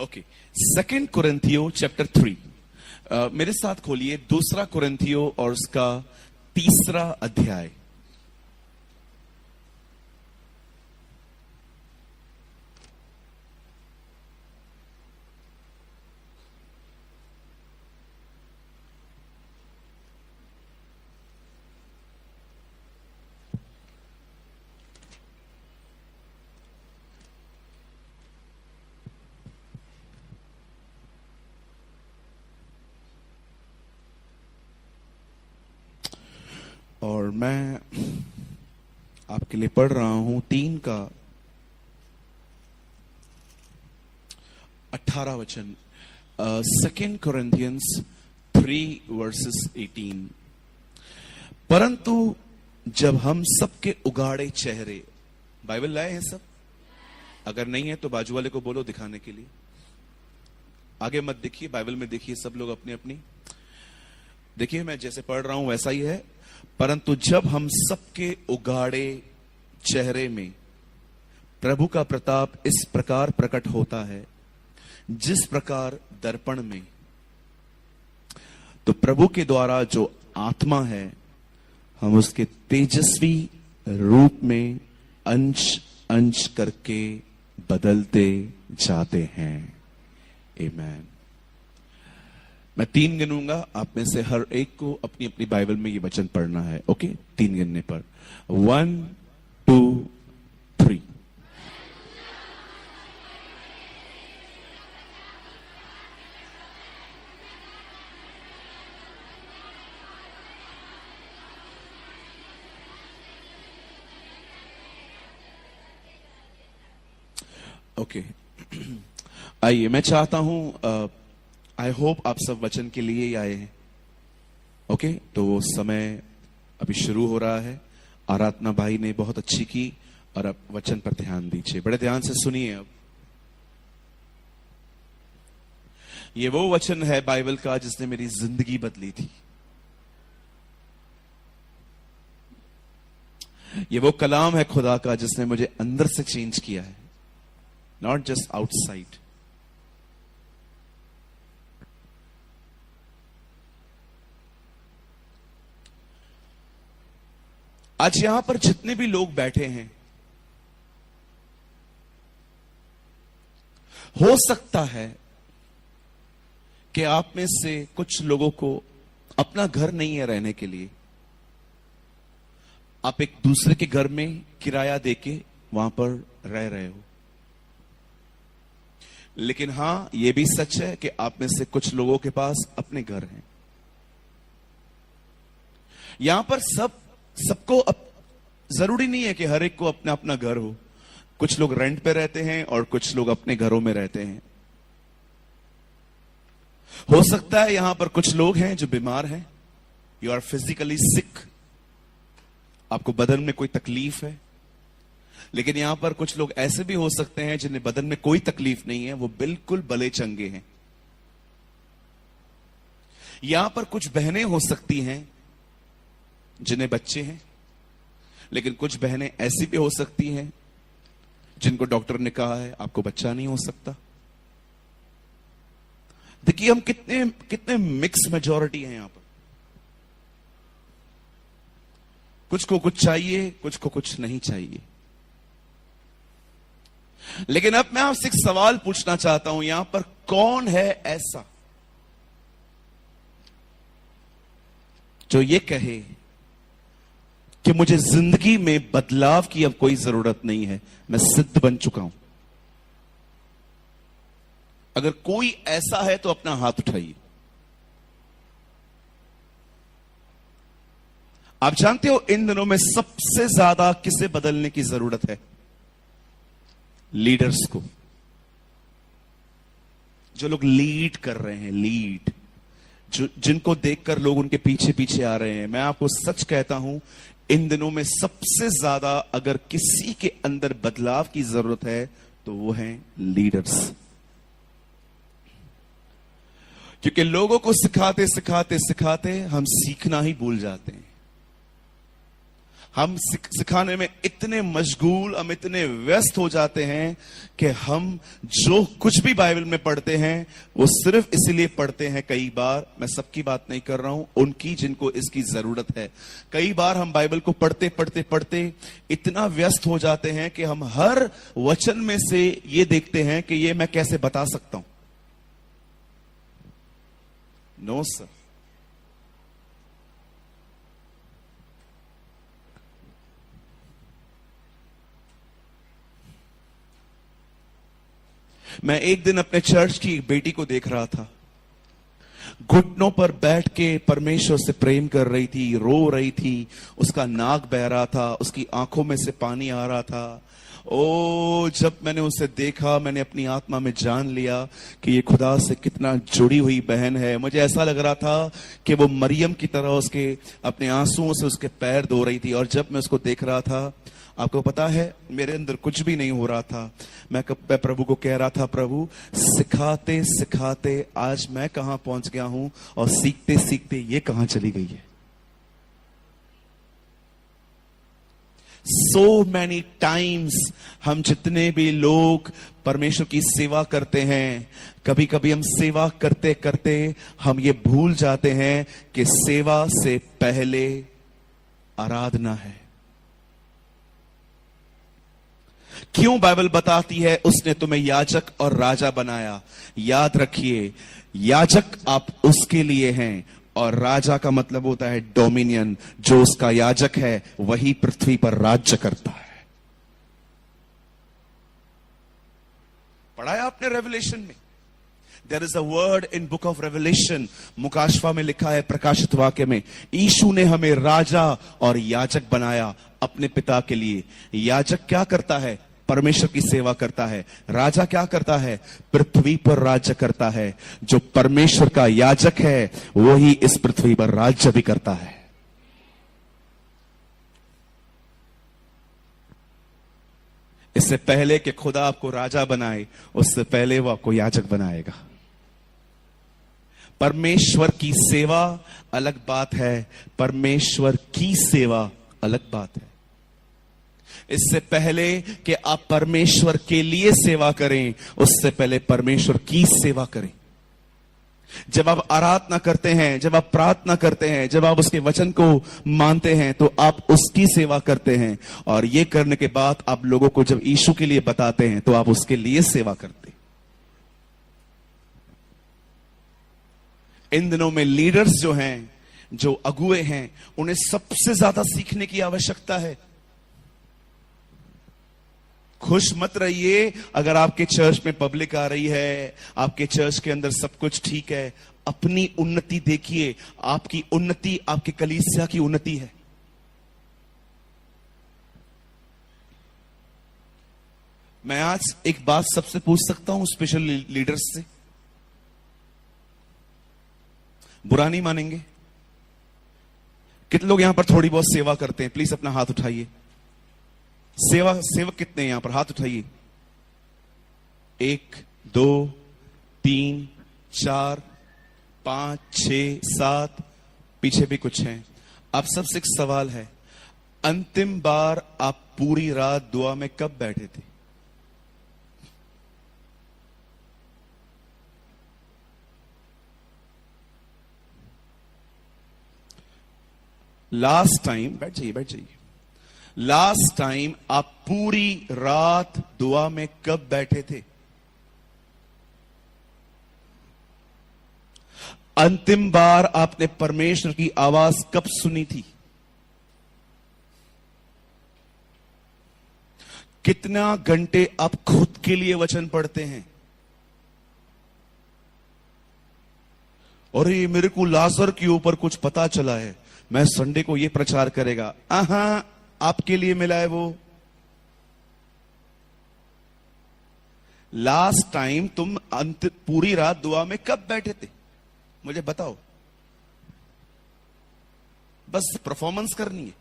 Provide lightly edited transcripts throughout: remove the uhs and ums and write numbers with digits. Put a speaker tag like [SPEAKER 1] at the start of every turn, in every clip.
[SPEAKER 1] Okay, 2 कुरिन्थियों chapter 3। मेरे साथ खोलिए 2 कुरिन्थियों और उसका 3 अध्याय। और मैं आपके लिए पढ़ रहा हूं 3 का 18 वचन। 2 Corinthians 3 verses 18। परंतु जब हम सबके उगाड़े चेहरे, बाइबल लाए हैं सब? अगर नहीं है तो बाजू वाले को बोलो दिखाने के लिए। आगे मत देखिए, बाइबल में देखिए सब लोग अपनी अपनी। देखिए मैं जैसे पढ़ रहा हूं वैसा ही है। परंतु जब हम सबके उगाड़े चेहरे में प्रभु का प्रताप इस प्रकार प्रकट होता है जिस प्रकार दर्पण में, तो प्रभु के द्वारा जो आत्मा है हम उसके तेजस्वी रूप में अंश अंश करके बदलते जाते हैं। आमीन। मैं 3 गिनूंगा, आप में से हर एक को अपनी अपनी बाइबल में ये वचन पढ़ना है। ओके, 3 गिनने पर 1 2 3। ओके, आइए मैं चाहता हूं, आई होप आप सब वचन के लिए ही आए हैं। ओके, तो वो समय अभी शुरू हो रहा है। आराधना भाई ने बहुत अच्छी की और अब वचन पर ध्यान दीजिए, बड़े ध्यान से सुनिए। अब ये वो वचन है बाइबल का जिसने मेरी जिंदगी बदली थी। ये वो कलाम है खुदा का जिसने मुझे अंदर से चेंज किया है, नॉट जस्ट आउटसाइड। आज यहां पर जितने भी लोग बैठे हैं, हो सकता है कि आप में से कुछ लोगों को अपना घर नहीं है रहने के लिए। आप एक दूसरे के घर में किराया देके वहां पर रह रहे हो। लेकिन हां, यह भी सच है कि आप में से कुछ लोगों के पास अपने घर हैं। यहां पर सबको जरूरी नहीं है कि हर एक को अपना अपना घर हो। कुछ लोग रेंट पे रहते हैं और कुछ लोग अपने घरों में रहते हैं। हो सकता है यहां पर कुछ लोग हैं जो बीमार हैं, यू आर फिजिकली सिक, आपको बदन में कोई तकलीफ है। लेकिन यहां पर कुछ लोग ऐसे भी हो सकते हैं जिन्हें बदन में कोई तकलीफ नहीं है, वो बिल्कुल भले चंगे हैं। यहां पर कुछ बहनें हो सकती हैं जिन्हें बच्चे हैं, लेकिन कुछ बहनें ऐसी भी हो सकती हैं जिनको डॉक्टर ने कहा है आपको बच्चा नहीं हो सकता। देखिए हम कितने मिक्स मेजॉरिटी हैं यहां पर। कुछ को कुछ चाहिए, कुछ को कुछ नहीं चाहिए। लेकिन अब मैं आपसे एक सवाल पूछना चाहता हूं, यहां पर कौन है ऐसा जो ये कहे कि मुझे जिंदगी में बदलाव की अब कोई जरूरत नहीं है, मैं सिद्ध बन चुका हूं? अगर कोई ऐसा है तो अपना हाथ उठाइए। आप जानते हो इन दिनों में सबसे ज्यादा किसे बदलने की जरूरत है? लीडर्स को। जो लोग लीड कर रहे हैं, लीड, जिनको देखकर लोग उनके पीछे पीछे आ रहे हैं। मैं आपको सच कहता हूं, इन दिनों में सबसे ज्यादा अगर किसी के अंदर बदलाव की जरूरत है तो वो हैं लीडर्स। क्योंकि लोगों को सिखाते सिखाते सिखाते हम सीखना ही भूल जाते हैं। हम सिखाने में इतने मशगूल, हम इतने व्यस्त हो जाते हैं कि हम जो कुछ भी बाइबल में पढ़ते हैं वो सिर्फ इसलिए पढ़ते हैं। कई बार, मैं सबकी बात नहीं कर रहा हूं, उनकी जिनको इसकी जरूरत है, कई बार हम बाइबल को पढ़ते पढ़ते पढ़ते इतना व्यस्त हो जाते हैं कि हम हर वचन में से ये देखते हैं कि ये मैं कैसे बता सकता हूं। नो सर, मैं एक दिन अपने चर्च की एक बेटी को देख रहा था, घुटनों पर बैठ के परमेश्वर से प्रेम कर रही थी, रो रही थी, उसका नाक बह रहा था, उसकी आंखों में से पानी आ रहा था। ओ, जब मैंने उसे देखा, मैंने अपनी आत्मा में जान लिया कि ये खुदा से कितना जुड़ी हुई बहन है। मुझे ऐसा लग रहा था कि वो मरियम की तरह उसके अपने आंसुओं से उसके पैर धो रही थी। और जब मैं उसको देख रहा था, आपको पता है, मेरे अंदर कुछ भी नहीं हो रहा था। मैं प्रभु को कह रहा था, प्रभु सिखाते सिखाते आज मैं कहां पहुंच गया हूं, और सीखते सीखते ये कहां चली गई है। So many times हम जितने भी लोग परमेश्वर की सेवा करते हैं, कभी कभी हम सेवा करते करते हम ये भूल जाते हैं कि सेवा से पहले आराधना है। क्यों बाइबल बताती है उसने तुम्हें याजक और राजा बनाया? याद रखिए, याजक आप उसके लिए हैं, और राजा का मतलब होता है डोमिनियन। जो उसका याजक है वही पृथ्वी पर राज्य करता है। पढ़ाया आपने रेवलेशन में? There is a word in book of Revelation, मुकाशवा में लिखा है, प्रकाशित वाक्य में, यीशु ने हमें राजा और याजक बनाया अपने पिता के लिए। याजक क्या करता है? परमेश्वर की सेवा करता है। राजा क्या करता है? पृथ्वी पर राज्य करता है। जो परमेश्वर का याजक है वही इस पृथ्वी पर राज्य भी करता है। इससे पहले कि खुदा आपको राजा बनाए, उससे पहले वो आपको याजक बनाएगा। परमेश्वर की सेवा अलग बात है, परमेश्वर की सेवा अलग बात है। इससे पहले कि आप परमेश्वर के लिए सेवा करें, उससे पहले परमेश्वर की सेवा करें। जब आप आराधना करते हैं, जब आप प्रार्थना करते हैं, जब आप उसके वचन को मानते हैं, तो आप उसकी सेवा करते हैं। और ये करने के बाद आप लोगों को जब यीशु के लिए बताते हैं, तो आप उसके लिए सेवा करते हैं। इन दिनों में लीडर्स जो हैं, जो अगुए हैं, उन्हें सबसे ज्यादा सीखने की आवश्यकता है। खुश मत रहिए अगर आपके चर्च में पब्लिक आ रही है, आपके चर्च के अंदर सब कुछ ठीक है। अपनी उन्नति देखिए। आपकी उन्नति आपके कलीसिया की उन्नति है। मैं आज एक बात सबसे पूछ सकता हूं, स्पेशल लीडर्स से, बुरा नहीं मानेंगे? कितने लोग यहां पर थोड़ी बहुत सेवा करते हैं? प्लीज अपना हाथ उठाइए। सेवक कितने हैं यहां पर? हाथ उठाइए। 1 2 3 4 5 6 7, पीछे भी कुछ हैं। आप सबसे एक सवाल है, अंतिम बार आप पूरी रात दुआ में कब बैठे थे? लास्ट टाइम, बैठ जाइए, लास्ट टाइम आप पूरी रात दुआ में कब बैठे थे? अंतिम बार आपने परमेश्वर की आवाज कब सुनी थी? कितना घंटे आप खुद के लिए वचन पढ़ते हैं? और ये मेरे को लाजर के ऊपर कुछ पता चला है, मैं संडे को ये प्रचार करेगा। आपके लिए मिला है वो। लास्ट टाइम तुम पूरी रात दुआ में कब बैठे थे? मुझे बताओ। बस परफॉर्मेंस करनी है।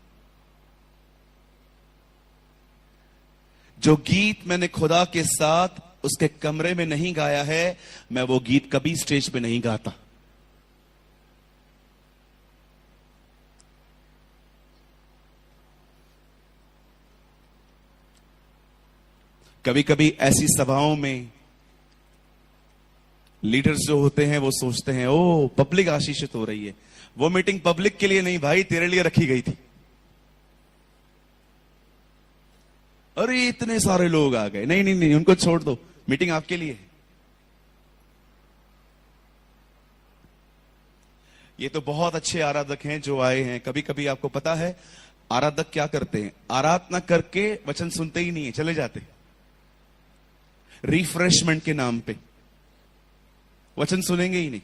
[SPEAKER 1] जो गीत मैंने खुदा के साथ उसके कमरे में नहीं गाया है, मैं वो गीत कभी स्टेज पे नहीं गाता। कभी कभी ऐसी सभाओं में लीडर्स जो होते हैं वो सोचते हैं ओ पब्लिक आशीषित हो रही है। वो मीटिंग पब्लिक के लिए नहीं भाई, तेरे लिए रखी गई थी। अरे इतने सारे लोग आ गए, नहीं नहीं नहीं, उनको छोड़ दो, मीटिंग आपके लिए है। ये तो बहुत अच्छे आराधक हैं जो आए हैं। कभी कभी आपको पता है आराधक क्या करते हैं? आराधना करके वचन सुनते ही नहीं है, चले जाते रिफ्रेशमेंट के नाम पे। वचन सुनेंगे ही नहीं,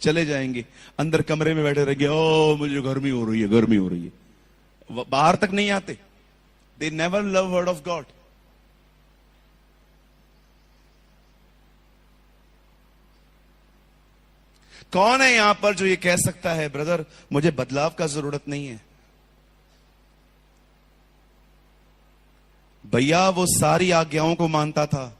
[SPEAKER 1] चले जाएंगे, अंदर कमरे में बैठे रहेंगे, ओ मुझे गर्मी हो रही है, गर्मी हो रही है। बाहर तक नहीं आते। They never love word of God. कौन है यहां पर जो ये कह सकता है ब्रदर मुझे बदलाव का जरूरत नहीं है? भैया वो सारी आज्ञाओं को मानता था,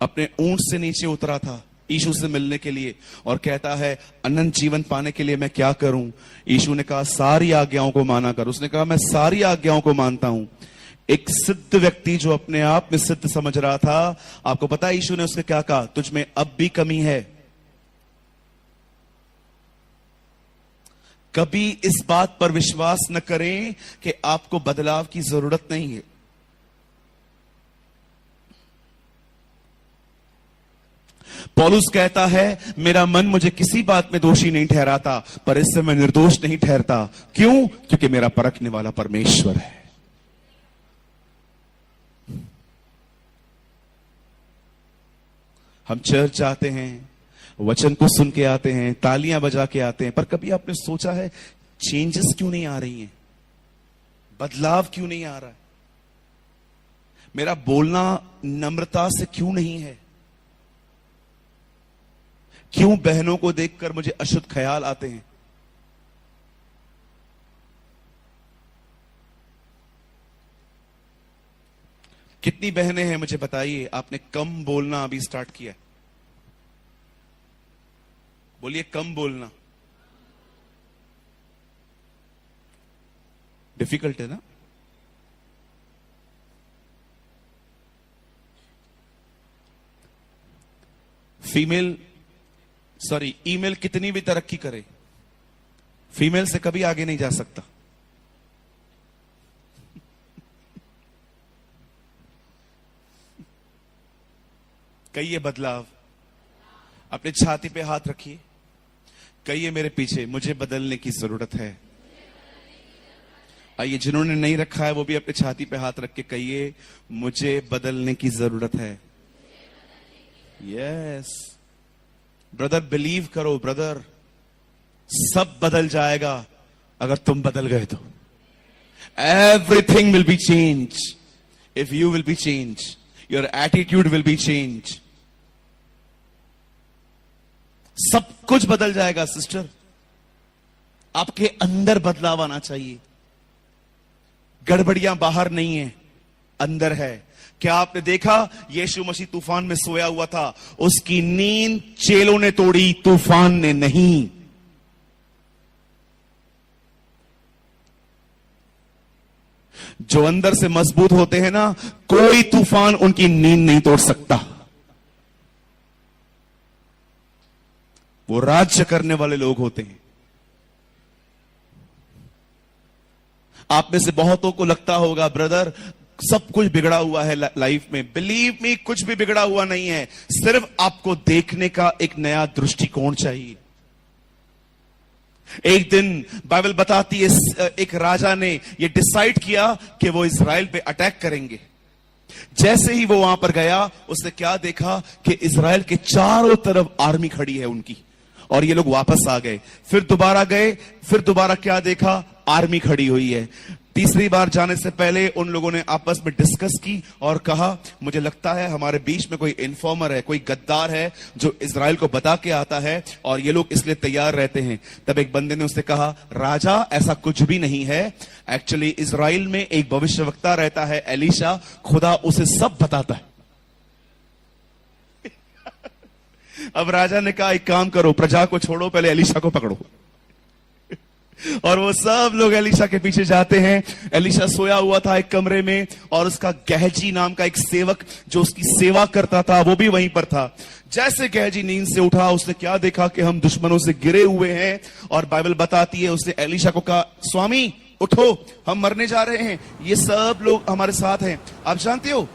[SPEAKER 1] अपने ऊंट से नीचे उतरा था यीशु से मिलने के लिए और कहता है अनंत जीवन पाने के लिए मैं क्या करूं? यीशु ने कहा सारी आज्ञाओं को माना कर। उसने कहा मैं सारी आज्ञाओं को मानता हूं। एक सिद्ध व्यक्ति जो अपने आप में सिद्ध समझ रहा था, आपको पता है यीशु ने उससे क्या कहा? तुझ में अब भी कमी है। कभी इस बात पर विश्वास न करें कि आपको बदलाव की जरूरत नहीं है। पौलुस कहता है मेरा मन मुझे किसी बात में दोषी नहीं ठहराता, पर इससे मैं निर्दोष नहीं ठहरता। क्यों? क्योंकि मेरा परखने वाला परमेश्वर है। हम चर्च आते हैं, वचन को सुन के आते हैं, तालियां बजा के आते हैं, पर कभी आपने सोचा है चेंजेस क्यों नहीं आ रही हैं? बदलाव क्यों नहीं आ रहा है? मेरा बोलना नम्रता से क्यों नहीं है? क्यों बहनों को देखकर मुझे अशुद्ध ख्याल आते हैं? कितनी बहनें हैं मुझे बताइए, आपने कम बोलना अभी स्टार्ट किया? बोलिए कम बोलना। डिफिकल्ट है ना? ईमेल कितनी भी तरक्की करे, फीमेल से कभी आगे नहीं जा सकता। कहिए बदलाव। अपने छाती पे हाथ रखिए, कहिए मेरे पीछे मुझे बदलने की जरूरत है। आइए जिन्होंने नहीं रखा है वो भी अपने छाती पे हाथ रख के कहिए मुझे बदलने की जरूरत है। यस ब्रदर, बिलीव करो ब्रदर, सब बदल जाएगा अगर तुम बदल गए तो। Everything will be change if you will be change, your attitude will be change. सब कुछ बदल जाएगा सिस्टर। आपके अंदर बदलाव आना चाहिए। गड़बड़ियां बाहर नहीं है, अंदर है। क्या आपने देखा यीशु मसीह तूफान में सोया हुआ था, उसकी नींद चेलों ने तोड़ी, तूफान ने नहीं। जो अंदर से मजबूत होते हैं ना, कोई तूफान उनकी नींद नहीं तोड़ सकता। वो राज्य करने वाले लोग होते हैं। आप में से बहुतों को लगता होगा ब्रदर सब कुछ बिगड़ा हुआ है लाइफ में। बिलीव मी, कुछ भी बिगड़ा हुआ नहीं है। सिर्फ आपको देखने का एक नया दृष्टिकोण चाहिए। एक दिन बाइबल बताती है एक राजा ने यह डिसाइड किया कि वो इजराइल पे अटैक करेंगे। जैसे ही वो वहां पर गया, उसने क्या देखा कि इजराइल के चारों तरफ आर्मी खड़ी है उनकी, और ये लोग वापस आ गए। फिर दोबारा गए, फिर दोबारा क्या देखा? आर्मी खड़ी हुई है। तीसरी बार जाने से पहले उन लोगों ने आपस में डिस्कस की और कहा मुझे लगता है हमारे बीच में कोई इन्फॉर्मर है, कोई गद्दार है जो इजराइल को बता के आता है और ये लोग इसलिए तैयार रहते हैं। तब एक बंदे ने उससे कहा राजा ऐसा कुछ भी नहीं है, एक्चुअली इजराइल में एक भविष्यवक्ता रहता है एलीशा, खुदा उसे सब बताता है। अब राजा ने कहा एक काम करो, प्रजा को छोड़ो, पहले एलीशा को पकड़ो। और वो सब लोग एलीशा के पीछे जाते हैं। एलीशा सोया हुआ था एक कमरे में, और उसका गहजी नाम का एक सेवक जो उसकी सेवा करता था वो भी वहीं पर था। जैसे गहजी नींद से उठा, उसने क्या देखा कि हम दुश्मनों से गिरे हुए हैं, और बाइबल बताती है उसने एलीशा को कहा, स्वामी उठो, हम मरने जा रहे हैं, ये सब लोग हमारे साथ हैं। आप जानते हो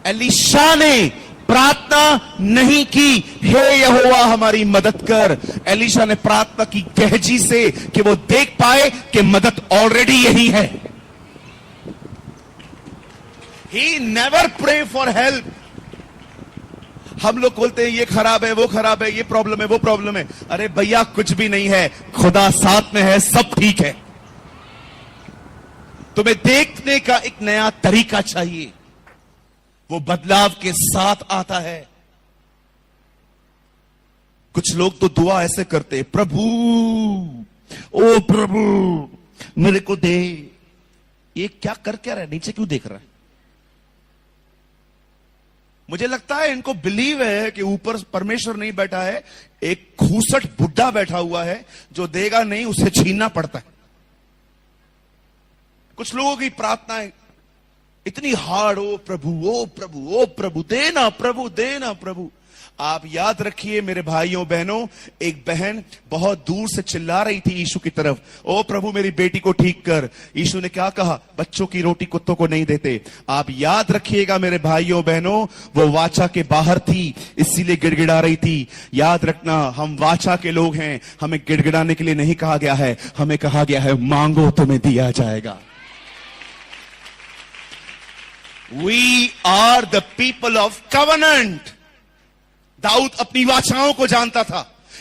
[SPEAKER 1] एलीशा ने प्रार्थना नहीं की, हे यहोवा हमारी मदद कर। एलीशा ने प्रार्थना की गहजी से कि वो देख पाए कि मदद ऑलरेडी यही है। He never pray for help. हम लोग बोलते हैं ये खराब है, वो खराब है, ये प्रॉब्लम है, वो प्रॉब्लम है। अरे भैया कुछ भी नहीं है, खुदा साथ में है, सब ठीक है। तुम्हें देखने का एक नया तरीका चाहिए, वो बदलाव के साथ आता है। कुछ लोग तो दुआ ऐसे करते, प्रभु ओ प्रभु मेरे को दे। ये क्या कर क्या रहा है, नीचे क्यों देख रहा है? मुझे लगता है इनको बिलीव है कि ऊपर परमेश्वर नहीं बैठा है, एक खूसट बुढ़ा बैठा हुआ है जो देगा नहीं, उसे छीनना पड़ता है। कुछ लोगों की प्रार्थनाएं इतनी हार्ड, ओ प्रभु ओ प्रभु ओ प्रभु देना, प्रभु देना प्रभु। आप याद रखिए मेरे भाइयों बहनों, एक बहन बहुत दूर से चिल्ला रही थी यीशु की तरफ, ओ प्रभु मेरी बेटी को ठीक कर। यीशु ने क्या कहा? बच्चों की रोटी कुत्तों को नहीं देते। आप याद रखिएगा मेरे भाइयों बहनों, वो वाचा के बाहर थी, इसीलिए गिड़गिड़ा रही थी। याद रखना, हम वाचा के लोग हैं, हमें गिड़गिड़ाने के लिए नहीं कहा गया है, हमें कहा गया है मांगो तुम्हें दिया जाएगा। We are the people of covenant। Dawood अपनी वाचाओं को जानता था,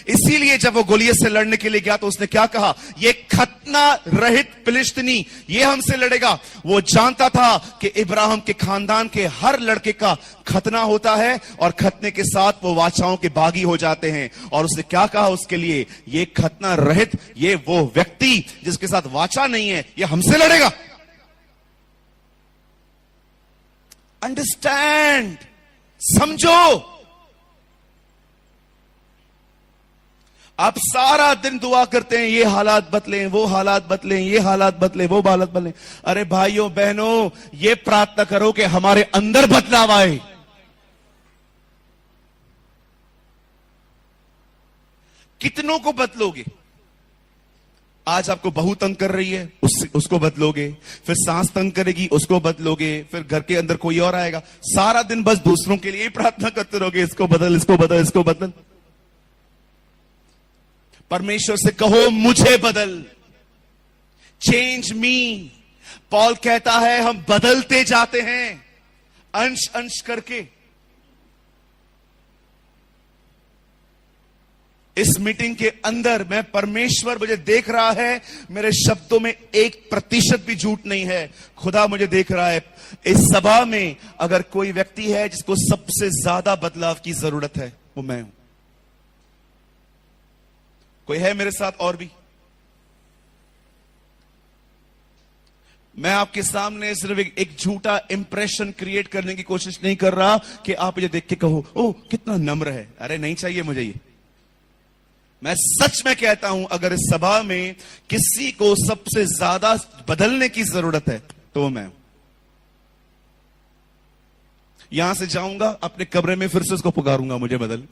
[SPEAKER 1] इसीलिए जब वो गोलियत से लड़ने के लिए गया तो उसने क्या कहा? ये खतना रहित फिलिस्तीनी ये हमसे लड़ेगा। वो जानता था कि इब्राहिम के खानदान के हर लड़के का खतना होता है, और खतने के साथ वो वाचाओं के बागी हो जाते हैं। और उसने क्या कहा उसके लिए? ये खतना रहित, ये वो व्यक्ति जिसके साथ वाचा नहीं है, ये हमसे लड़ेगा। अंडरस्टैंड, समझो। आप सारा दिन दुआ करते हैं ये हालात बदलें, वो हालात बदलें, ये हालात बदलें, वो हालात बदलें। अरे भाइयों बहनों, ये प्रार्थना करो कि हमारे अंदर बदलाव आए। कितनों को बदलोगे? आज आपको बहू तंग कर रही है, उसको बदलोगे, फिर सास तंग करेगी, उसको बदलोगे, फिर घर के अंदर कोई और आएगा। सारा दिन बस दूसरों के लिए प्रार्थना करते रहोगे, इसको बदल, इसको बदल, इसको बदल। परमेश्वर से कहो मुझे बदल, चेंज मी। पॉल कहता है हम बदलते जाते हैं अंश अंश करके। इस मीटिंग के अंदर मैं, परमेश्वर मुझे देख रहा है, मेरे शब्दों में 1% भी झूठ नहीं है। खुदा मुझे देख रहा है। इस सभा में अगर कोई व्यक्ति है जिसको सबसे ज्यादा बदलाव की जरूरत है, वो मैं हूं। कोई है मेरे साथ और भी? मैं आपके सामने सिर्फ एक झूठा इंप्रेशन क्रिएट करने की कोशिश नहीं कर रहा कि आप मुझे देख के कहो ओ कितना नम्र है। अरे नहीं चाहिए मुझे ये। मैं सच में कहता हूं, अगर इस सभा में किसी को सबसे ज्यादा बदलने की जरूरत है तो मैं हूं। यहां से जाऊंगा अपने कमरे में, फिर से उसको पुकारूंगा मुझे बदल।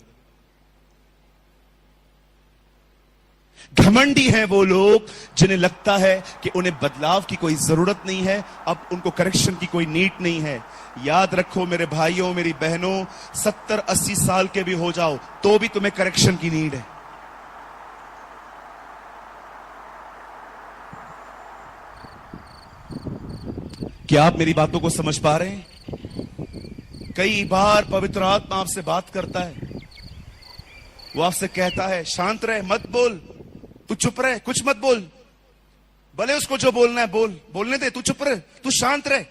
[SPEAKER 1] घमंडी हैं वो लोग जिन्हें लगता है कि उन्हें बदलाव की कोई जरूरत नहीं है, अब उनको करेक्शन की कोई नीड नहीं है। याद रखो मेरे भाइयों मेरी बहनों, 70-80 साल के भी हो जाओ तो भी तुम्हें करेक्शन की नीड है। क्या आप मेरी बातों को समझ पा रहे हैं? कई बार पवित्र आत्मा आपसे बात करता है, वो आपसे कहता है शांत रहे, मत बोल, तू चुप रहे, कुछ मत बोल, भले उसको जो बोलना है बोल, बोलने दे, तू चुप रहे, तू शांत रहे।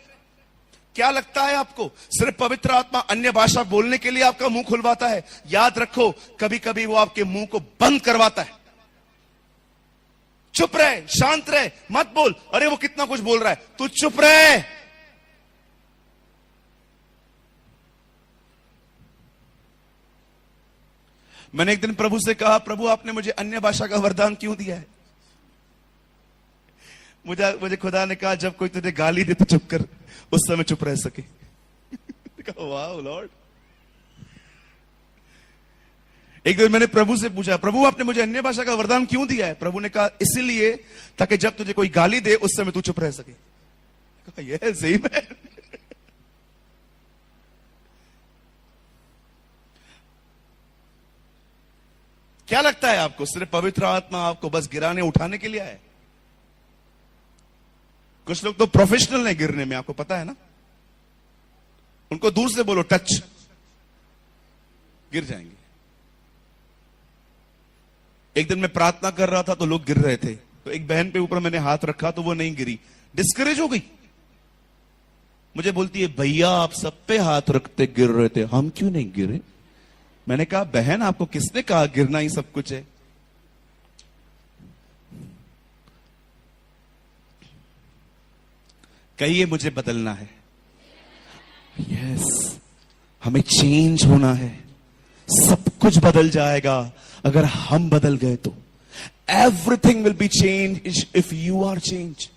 [SPEAKER 1] क्या लगता है आपको सिर्फ पवित्र आत्मा अन्य भाषा बोलने के लिए आपका मुंह खुलवाता है? याद रखो कभी कभी वो आपके मुंह को बंद करवाता है। चुप रहे, शांत रहे, मत बोल। अरे वो कितना कुछ बोल रहा है, तू चुप रहे। मैंने एक दिन प्रभु से कहा, प्रभु आपने मुझे अन्य भाषा का वरदान क्यों दिया है? मुझे मुझे खुदा ने कहा जब कोई तुझे गाली दे तो चुप कर, उस समय चुप रह सके। वाह लॉर्ड। एक दिन मैंने प्रभु से पूछा, प्रभु आपने मुझे अन्य भाषा का वरदान क्यों दिया है? प्रभु ने कहा इसीलिए ताकि जब तुझे कोई गाली दे उस समय तू चुप रह सके। कहा यह सही में। क्या लगता है आपको सिर्फ पवित्र आत्मा आपको बस गिराने उठाने के लिए आए? कुछ लोग तो प्रोफेशनल है गिरने में, आपको पता है ना। उनको दूर से बोलो टच, गिर जाएंगे। एक दिन मैं प्रार्थना कर रहा था तो लोग गिर रहे थे, तो एक बहन पे ऊपर मैंने हाथ रखा तो वो नहीं गिरी, डिस्करेज हो गई। मुझे बोलती है भैया आप सब पे हाथ रखते गिर रहे थे, हम क्यों नहीं गिरे? मैंने कहा बहन आपको किसने कहा गिरना ही सब कुछ है? कहिए मुझे बदलना है। यस, हमें चेंज होना है। सब कुछ बदल जाएगा अगर हम बदल गए तो। Everything will be change if you are change.